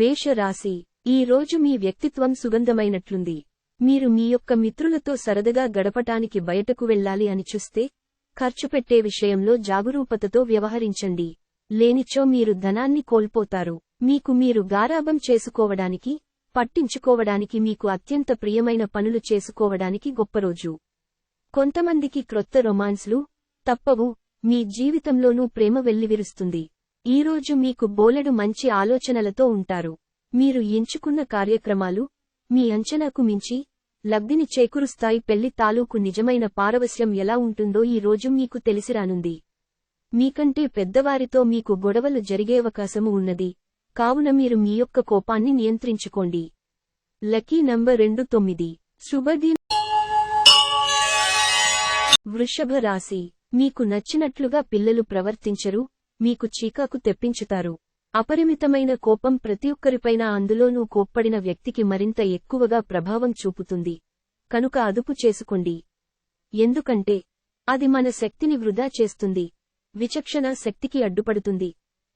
మేషరాశి, ఈ రోజు మీ వ్యక్తిత్వం సుగంధమైనట్లుంది. మీరు మీ యొక్క మిత్రులతో సరదాగా గడపటానికి బయటకు వెళ్ళాలి అని చూస్తే ఖర్చు పెట్టే విషయంలో జాగరూకతతో వ్యవహరించండి. లేనిచో మీరు ధనాన్ని కోల్పోతారు. మీకు మీరు గారాబం చేసుకోవడానికి, పట్టించుకోవడానికి, మీకు అత్యంత ప్రియమైన పనులు చేసుకోవడానికి గొప్ప రోజు. కొంతమందికి క్రొత్త రొమాన్స్లు తప్పవు. మీ జీవితంలోనూ ప్రేమ వెల్లివిరుస్తుంది. ఈరోజు మీకు బోలెడు మంచి ఆలోచనలతో ఉంటారు. మీరు ఎంచుకున్న కార్యక్రమాలు మీ అంచనాకు మించి లబ్ధిని చేకూరుస్తాయి. పెళ్లి తాలూకు నిజమైన పారవస్యం ఎలా ఉంటుందో ఈ రోజు మీకు తెలిసిరానుంది. మీకంటే పెద్దవారితో మీకు గొడవలు జరిగే అవకాశము ఉన్నది. కావున మీరు మీ యొక్క కోపాన్ని నియంత్రించుకోండి. Lucky number 29. శుభదిన. వృషభ రాశి, మీకు నచ్చినట్లుగా పిల్లలు ప్రవర్తించరు. మీకు చీకాకు తెప్పించుతారు. అపరిమితమైన కోపం ప్రతి ఒక్కరిపైనా, అందులోనూ కోప్పడిన వ్యక్తికి మరింత ఎక్కువగా ప్రభావం చూపుతుంది. కనుక అదుపు చేసుకోండి. ఎందుకంటే అది మన శక్తిని వృధా చేస్తుంది. విచక్షణ శక్తికి అడ్డుపడుతుంది.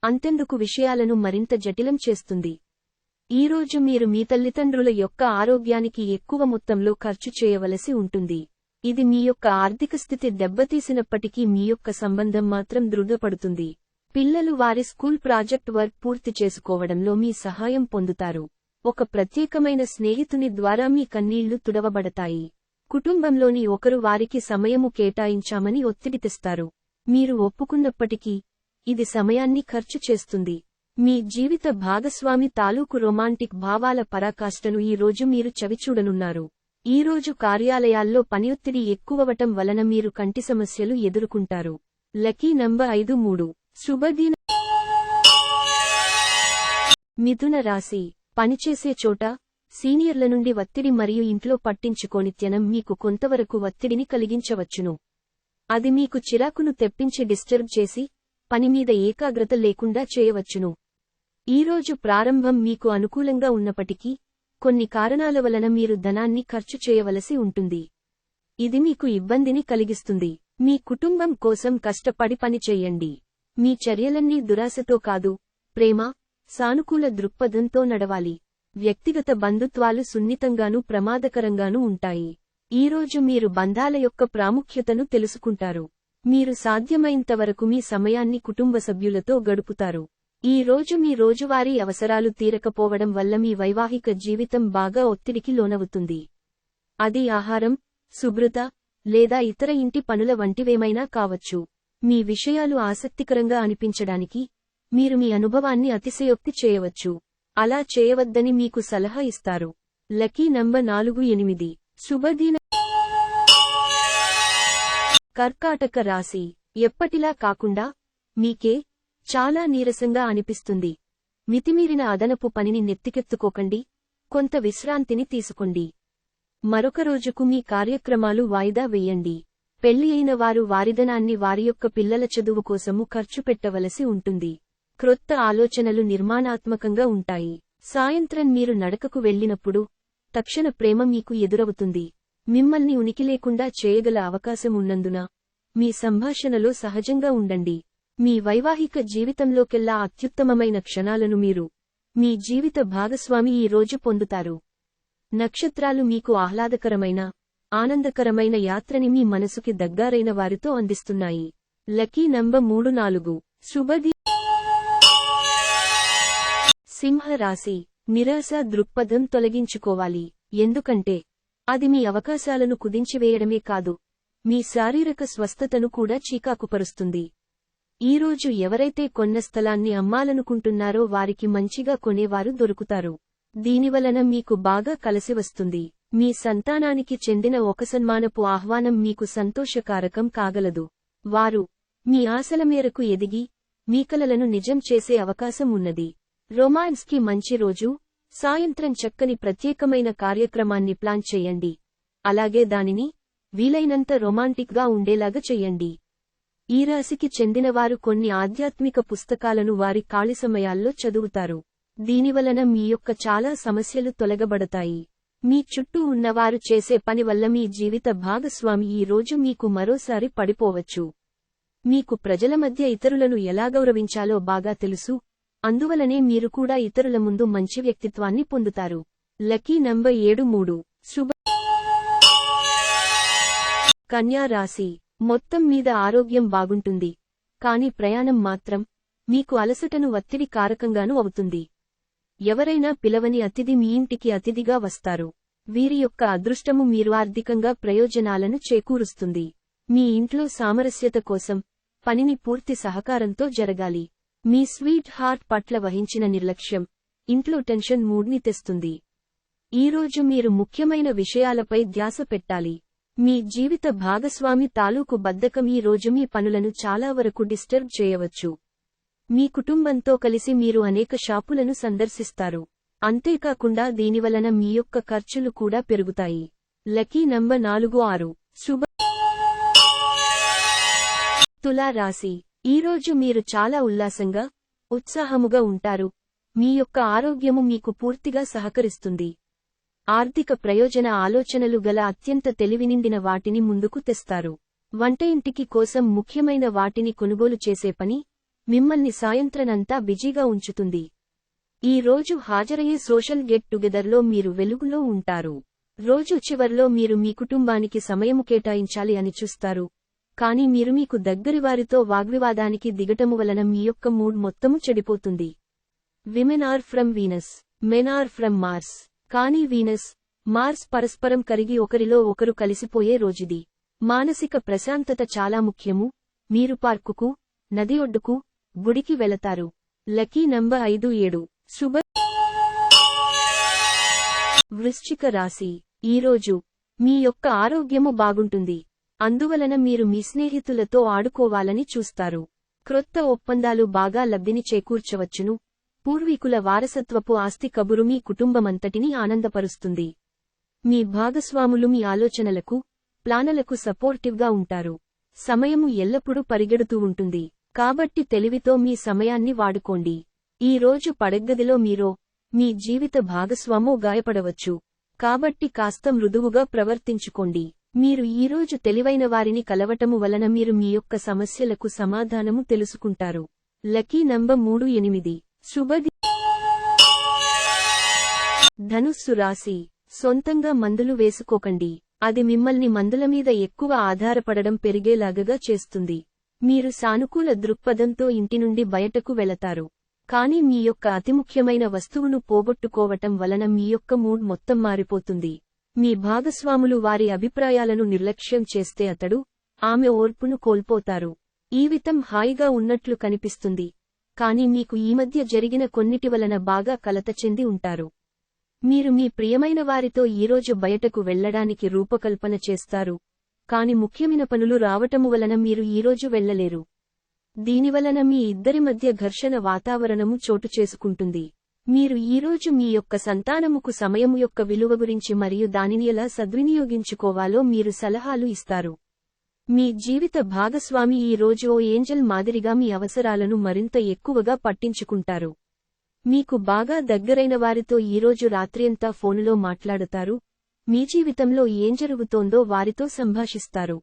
అంతెందుకు విషయాలను మరింత జటిలం చేస్తుంది. ఈరోజు మీరు మీ తల్లిదండ్రుల యొక్క ఆరోగ్యానికి ఎక్కువ మొత్తంలో ఖర్చు చేయవలసి ఉంటుంది. ఇది మీ యొక్క ఆర్థిక స్థితి దెబ్బతీసినప్పటికీ మీ యొక్క సంబంధం మాత్రం దృఢపడుతుంది. పిల్లలు వారి స్కూల్ ప్రాజెక్ట్ వర్క్ పూర్తి చేసుకోవడంలో మీ సహాయం పొందుతారు. ఒక ప్రత్యేకమైన స్నేహితుని ద్వారా మీ కన్నీళ్లు తుడవబడతాయి. కుటుంబంలోని ఒకరు వారికి సమయము కేటాయించామని ఒత్తిడి తెస్తారు. మీరు ఒప్పుకున్నప్పటికీ ఇది సమయాన్ని ఖర్చు చేస్తుంది. మీ జీవిత భాగస్వామి తాలూకు రొమాంటిక్ భావాల పరాకాష్ఠను ఈ రోజు మీరు చవిచూడనున్నారు. ఈరోజు కార్యాలయాల్లో పనిఒత్తిడి ఎక్కువవటం వలన మీరు కంటి సమస్యలు ఎదుర్కొంటారు. Lucky number 53. శుభదిన. మిథున రాశి, పనిచేసే చోట సీనియర్ల నుండి ఒత్తిడి మరియు ఇంట్లో పట్టించుకోనితనం మీకు కొంతవరకు ఒత్తిడిని కలిగించవచ్చును. అది మీకు చిరాకును తెప్పించి డిస్టర్బ్ చేసి పనిమీద ఏకాగ్రత లేకుండా చేయవచ్చును. ఈరోజు ప్రారంభం మీకు అనుకూలంగా ఉన్నప్పటికీ కొన్ని కారణాల వలన మీరు ధనాన్ని ఖర్చు చేయవలసి ఉంటుంది. ఇది మీకు ఇబ్బందిని కలిగిస్తుంది. మీ కుటుంబం కోసం కష్టపడి పని చెయ్యండి. మీ చర్యలన్నీ దురాశతో కాదు, ప్రేమ, సానుకూల దృక్పథంతో నడవాలి. వ్యక్తిగత బంధుత్వాలు సున్నితంగానూ ప్రమాదకరంగానూ ఉంటాయి. ఈరోజు మీరు బంధాల యొక్క ప్రాముఖ్యతను తెలుసుకుంటారు. మీరు సాధ్యమైనంతవరకు మీ సమయాన్ని కుటుంబ సభ్యులతో గడుపుతారు. ఈ రోజు మీ రోజువారీ అవసరాలు తీరకపోవడం వల్ల మీ వైవాహిక జీవితం బాగా ఒత్తిడికి లోనవుతుంది. అది ఆహారం, శుభ్రత లేదా ఇతర ఇంటి పనుల వంటివేమైనా కావచ్చు. మీ విషయాలు ఆసక్తికరంగా అనిపించడానికి మీరు మీ అనుభవాన్ని అతిశయోక్తి చేయవచ్చు. అలా చేయవద్దని మీకు సలహా ఇస్తారు. Lucky number 48. శుభదిన. కర్కాటక రాశి, ఎప్పటిలా కాకుండా మీకే చాలా నీరసంగా అనిపిస్తుంది. మితిమీరిన అదనపు పనిని నెత్తికెత్తుకోకండి. కొంత విశ్రాంతిని తీసుకోండి. మరొక రోజుకు మీ కార్యక్రమాలు వాయిదా వేయండి. పెళ్లి అయిన వారు వారిధనాన్ని వారి యొక్క పిల్లల చదువు కోసము ఖర్చు పెట్టవలసి ఉంటుంది. క్రొత్త ఆలోచనలు నిర్మాణాత్మకంగా ఉంటాయి. సాయంత్రం మీరు నడకకు వెళ్ళినప్పుడు తక్షణ ప్రేమ మీకు ఎదురవుతుంది. మిమ్మల్ని ఉనికిలేకుండా చేయగల అవకాశం ఉన్నందున మీ సంభాషణలో సహజంగా ఉండండి. మీ వైవాహిక జీవితంలోకెల్లా అత్యుత్తమమైన క్షణాలను మీరు మీ జీవిత భాగస్వామి ఈ రోజు పొందుతారు. నక్షత్రాలు మీకు ఆహ్లాదకరమైన, ఆనందకరమైన యాత్రని మీ మనసుకి దగ్గరైన వారితో అందిస్తున్నాయి. Lucky number 34. శుభది. సింహ రాశి, నిరాశ దృక్పథం తొలగించుకోవాలి. ఎందుకంటే అది మీ అవకాశాలను కుదించివేయడమే కాదు, మీ శారీరక స్వస్థతను కూడా చీకాకుపరుస్తుంది. ఈరోజు ఎవరైతే కొన్న స్థలాన్ని అమ్మాలనుకుంటున్నారో వారికి మంచిగా కొనేవారు దొరుకుతారు. దీనివలన మీకు బాగా కలిసివస్తుంది. మీ సంతానానికి చెందిన ఒక సన్మానపు ఆహ్వానం మీకు సంతోషకారకం కాగలదు. వారు మీ ఆశల మేరకు ఎదిగి మీ కలలను నిజం చేసే అవకాశం ఉన్నది. రొమాన్స్ కి మంచి రోజు. సాయంత్రం చక్కని ప్రత్యేకమైన కార్యక్రమాన్ని ప్లాన్ చేయండి. అలాగే దానిని వీలైనంత రొమాంటిక్ గా ఉండేలాగా చెయ్యండి. ఈ రాశికి చెందినవారు కొన్ని ఆధ్యాత్మిక పుస్తకాలను వారి ఖాళీ సమయాల్లో చదువుతారు. దీనివలన మీ యొక్క చాలా సమస్యలు తొలగబడతాయి. మీ చుట్టూ ఉన్నవారు చేసే పని వల్ల మీ జీవిత భాగస్వామి ఈ రోజు మీకు మరోసారి పడిపోవచ్చు. మీకు ప్రజల మధ్య ఇతరులను ఎలా గౌరవించాలో బాగా తెలుసు. అందువలనే మీరు కూడా ఇతరుల ముందు మంచి వ్యక్తిత్వాన్ని పొందుతారు. లక్కీ నంబర్ 7 శుభ. కన్యా రాశి. మొత్తం మీద ఆరోగ్యం బాగుంటుంది, కాని ప్రయాణం మాత్రం మీకు అలసటను ఒత్తిడి కారకంగానూ అవుతుంది. ఎవరైనా పిలవని అతిథి మీ ఇంటికి అతిథిగా వస్తారు. వీరి యొక్క అదృష్టము మీరు ఆర్థికంగా ప్రయోజనాలను చేకూరుస్తుంది. మీ ఇంట్లో సామరస్యత కోసం పనిని పూర్తి సహకారంతో జరగాలి. మీ స్వీట్ హార్ట్ పట్ల వహించిన నిర్లక్ష్యం ఇంట్లో టెన్షన్ మూడ్ని తెస్తుంది. ఈరోజు మీరు ముఖ్యమైన విషయాలపై ధ్యాస పెట్టాలి. మీ జీవిత భాగస్వామి తాలూకు బద్ధకం ఈ రోజు మీ పనులను చాలా వరకు డిస్టర్బ్ చేయవచ్చు. మీ కుటుంబంతో కలిసి మీరు అనేక షాపులను సందర్శిస్తారు. అంతేకాకుండా దీనివలన మీ యొక్క ఖర్చులు కూడా పెరుగుతాయి. లక్కీ నంబర్ 46 శుభ. తులా రాశి. ఈరోజు మీరు చాలా ఉల్లాసంగా, ఉత్సాహముగా ఉంటారు. మీ యొక్క ఆరోగ్యము మీకు పూర్తిగా సహకరిస్తుంది. ఆర్థిక ప్రయోజన ఆలోచనలు గల అత్యంత తెలివినిండిన వాటిని ముందుకు తెస్తారు. వంటయింటికి కోసం ముఖ్యమైన వాటిని కొనుగోలు చేసే పని మిమ్మల్ని సాయంత్రనంతా బిజీగా ఉంచుతుంది. ఈ రోజు హాజరయ్యే సోషల్ గెట్ టుగెదర్లో మీరు వెలుగులో ఉంటారు. రోజు చివర్లో మీరు మీ కుటుంబానికి సమయము కేటాయించాలి అని చూస్తారు. కానీ మీరు మీకు దగ్గరివారితో వాగ్వివాదానికి దిగటము వలన మీ యొక్క మూడ్ మొత్తము చెడిపోతుంది. Women are from Venus, men are from Mars. కానీ వీనస్, మార్స్ పరస్పరం కరిగి ఒకరిలో ఒకరు కలిసిపోయే రోజుది. మానసిక ప్రశాంతత చాలా ముఖ్యము. మీరు పార్కుకు, నది ఒడ్డుకు, గుడికి వెళతారు. లక్కీ నంబర్ 57 శుభ. వృశ్చిక రాశి. ఈరోజు మీ యొక్క ఆరోగ్యము బాగుంటుంది. అందువలన మీరు మీ స్నేహితులతో ఆడుకోవాలని చూస్తారు. క్రొత్త ఒప్పందాలు బాగా లబ్ధిని చేకూర్చవచ్చును. పూర్వీకుల వారసత్వపు ఆస్తి కబురు మీ కుటుంబమంతటిని ఆనందపరుస్తుంది. మీ భాగస్వాములు మీ ఆలోచనలకు, ప్లానలకు సపోర్టివ్గా ఉంటారు. సమయము ఎల్లప్పుడూ పరిగెడుతూ ఉంటుంది. కాబట్టి తెలివితో మీ సమయాన్ని వాడుకోండి. ఈ రోజు పడగ్గదిలో మీరో, మీ జీవిత భాగస్వామో గాయపడవచ్చు. కాబట్టి కాస్త మృదువుగా ప్రవర్తించుకోండి. మీరు ఈరోజు తెలివైన వారిని కలవటము వలన మీరు మీ యొక్క సమస్యలకు సమాధానము తెలుసుకుంటారు. లక్కీ నంబర్ 38 శుభ. ధనుస్సు రాశి. సొంతంగా మందులు వేసుకోకండి. అది మిమ్మల్ని మందుల మీద ఎక్కువ ఆధారపడడం పెరిగేలాగా చేస్తుంది. మీరు సానుకూల దృక్పథంతో ఇంటి నుండి బయటకు వెళతారు. కానీ మీ యొక్క అతి ముఖ్యమైన వస్తువును పోగొట్టుకోవటం వలన మీ యొక్క మూడ్ మొత్తం మారిపోతుంది. మీ భాగస్వాములు వారి అభిప్రాయాలను నిర్లక్ష్యం చేస్తే అతడు, ఆమె ఓర్పును కోల్పోతారు. జీవితం హాయిగా ఉన్నట్లు కనిపిస్తుంది. కానీ మీకు ఈ మధ్య జరిగిన కొన్నిటి వలన బాగా కలత చెంది ఉంటారు. మీరు మీ ప్రియమైన వారితో ఈరోజు బయటకు వెళ్లడానికి రూపకల్పన చేస్తారు. కాని ముఖ్యమైన పనులు రావటము వలన మీరు ఈరోజు వెళ్లలేరు. దీనివలన మీ ఇద్దరి మధ్య ఘర్షణ వాతావరణము చోటు చేసుకుంటుంది. మీరు ఈరోజు మీ యొక్క సంతానముకు సమయము యొక్క విలువ గురించి మరియు దానిని ఎలా సద్వినియోగించుకోవాలో మీరు సలహాలు ఇస్తారు. మీ జీవిత భాగస్వామి ఈ రోజు ఓ ఏంజల్ మాదిరిగా మీ అవసరాలను మరింత ఎక్కువగా పట్టించుకుంటారు. మీకు బాగా దగ్గరైన వారితో ఈరోజు రాత్రియంతా ఫోనులో మాట్లాడుతారు. మీ జీవితంలో ఏం జరుగుతోందో వారితో సంభాషిస్తారు.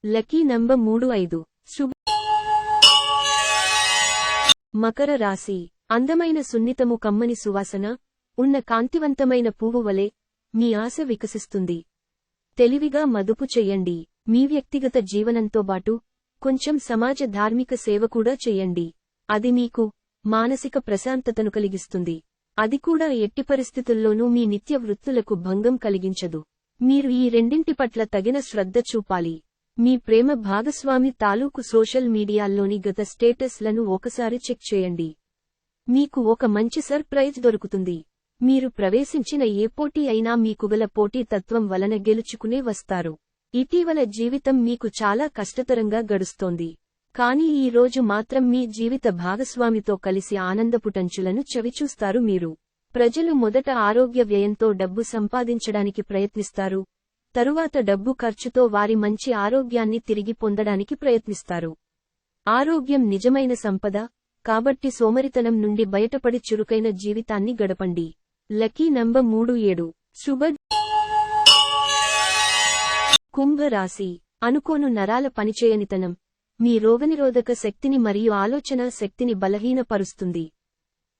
లక్కీ నంబర్ 35 శుభ. మకర రాశి. అందమైన సున్నితము కమ్మని సువాసన ఉన్న కాంతివంతమైన పువ్వు వలె మీ ఆశ వికసిస్తుంది. తెలివిగా మదుపు చెయ్యండి. మీ వ్యక్తిగత జీవనంతోబాటు కొంచెం సమాజ ధార్మిక సేవ కూడా చెయ్యండి. అది మీకు మానసిక ప్రశాంతతను కలిగిస్తుంది. అది కూడా ఎట్టి పరిస్థితుల్లోనూ మీ నిత్య వృత్తులకు భంగం కలిగించదు. మీరు ఈ రెండింటి పట్ల తగిన శ్రద్ధ చూపాలి. మీ ప్రేమ భాగస్వామి తాలూకు సోషల్ మీడియాల్లోని గత స్టేటస్లను ఒకసారి చెక్ చేయండి. మీకు ఒక మంచి సర్ప్రైజ్ దొరుకుతుంది. మీరు ప్రవేశించిన ఏ పోటీ అయినా మీకుగల పోటీ తత్వం వలన గెలుచుకునే వస్తారు. ఇటీవల జీవితం మీకు చాలా కష్టతరంగా గడుస్తోంది. కానీ ఈ రోజు మాత్రం మీ జీవిత భాగస్వామితో కలిసి ఆనందపుటంచులను చవిచూస్తారు. మీరు ప్రజలు మొదట ఆరోగ్య వ్యయంతో డబ్బు సంపాదించడానికి ప్రయత్నిస్తారు. తరువాత డబ్బు ఖర్చుతో వారి మంచి ఆరోగ్యాన్ని తిరిగి పొందడానికి ప్రయత్నిస్తారు. ఆరోగ్యం నిజమైన సంపద, కాబట్టి సోమరితనం నుండి బయటపడి చురుకైన జీవితాన్ని గడపండి. లక్కీ నంబర్ 37 శుభ. కుంభరాశి. అనుకోను నరాల పనిచేయనితనం మీ రోగనిరోధక శక్తిని మరియు ఆలోచనా శక్తిని బలహీనపరుస్తుంది.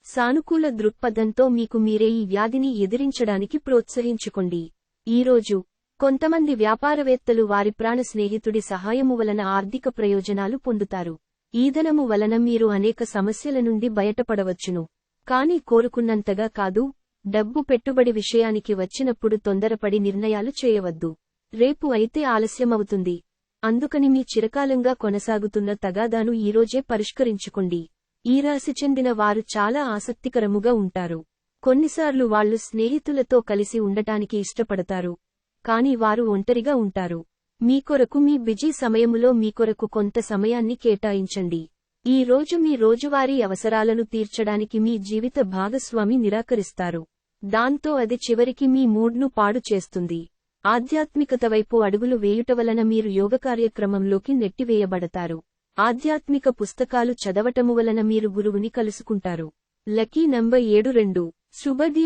సానుకూల దృక్పథంతో మీకు మీరే ఈ వ్యాధిని ఎదిరించడానికి ప్రోత్సహించుకోండి. ఈరోజు కొంతమంది వ్యాపారవేత్తలు వారి ప్రాణ స్నేహితుడి సహాయము వలన ఆర్థిక ప్రయోజనాలు పొందుతారు. ఈ ధనము వలన మీరు అనేక సమస్యల నుండి బయటపడవచ్చును. కానీ కోరుకున్నంతగా కాదు. డబ్బు పెట్టుబడి విషయానికి వచ్చినప్పుడు తొందరపడి నిర్ణయాలు చేయవద్దు. రేపు అయితే ఆలస్యమవుతుంది. అందుకని మీ చిరకాలంగా కొనసాగుతున్న తగాదాను ఈరోజే పరిష్కరించుకోండి. ఈ రాశి చెందిన వారు చాలా ఆసక్తికరముగా ఉంటారు. కొన్నిసార్లు వాళ్ళు స్నేహితులతో కలిసి ఉండటానికి ఇష్టపడతారు. కాని వారు ఒంటరిగా ఉంటారు. మీకొరకు మీ బిజీ సమయములో మీకొరకు కొంత సమయాన్ని కేటాయించండి. ఈ రోజు మీ రోజువారీ అవసరాలను తీర్చడానికి మీ జీవిత భాగస్వామి నిరాకరిస్తారు. దాంతో అది చివరికి మీ మూడ్ను పాడు చేస్తుంది. ఆధ్యాత్మికత వైపు అడుగులు వేయుట వలన మీరు యోగ కార్యక్రమంలోకి నెట్టివేయబడతారు. ఆధ్యాత్మిక పుస్తకాలు చదవటము వలన మీరు గురువుని కలుసుకుంటారు. Lucky number 72. శుభది.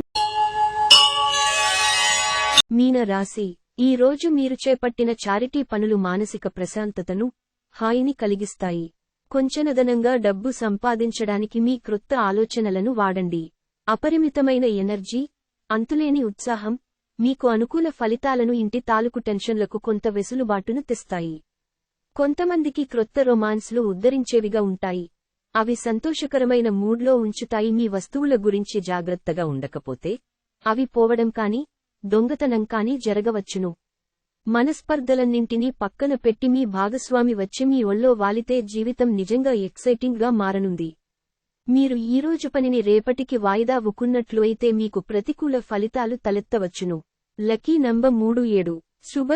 మీన రాశి. ఈ రోజు మీరు చేపట్టిన చారిటీ పనులు మానసిక ప్రశాంతతను, హాయిని కలిగిస్తాయి. కొంచెనదనంగా డబ్బు సంపాదించడానికి మీ క్రొత్త ఆలోచనలను వాడండి. అపరిమితమైన ఎనర్జీ, అంతులేని ఉత్సాహం, మీకు అనుకూల ఫలితాలను ఇంటి తాలూకు టెన్షన్లకు కొంత వెసులుబాటును తెస్తాయి. కొంతమందికి క్రొత్త రొమాన్స్లు ఉద్ధరించేవిగా ఉంటాయి. అవి సంతోషకరమైన మూడ్లో ఉంచుతాయి. మీ వస్తువుల గురించి జాగ్రత్తగా ఉండకపోతే అవి పోవడం కానీ, దొంగతనం కానీ జరగవచ్చును. మనస్పర్ధలన్నింటినీ పక్కన పెట్టి మీ భాగస్వామి వచ్చి మీ ఒళ్ళో వాలితే జీవితం నిజంగా ఎక్సైటింగ్గా మారనుంది. మీరు ఈరోజు పనిని రేపటికి వాయిదా వుకున్నట్లు అయితే మీకు ప్రతికూల ఫలితాలు తలెత్తవచ్చును. Lucky number 37. శుభ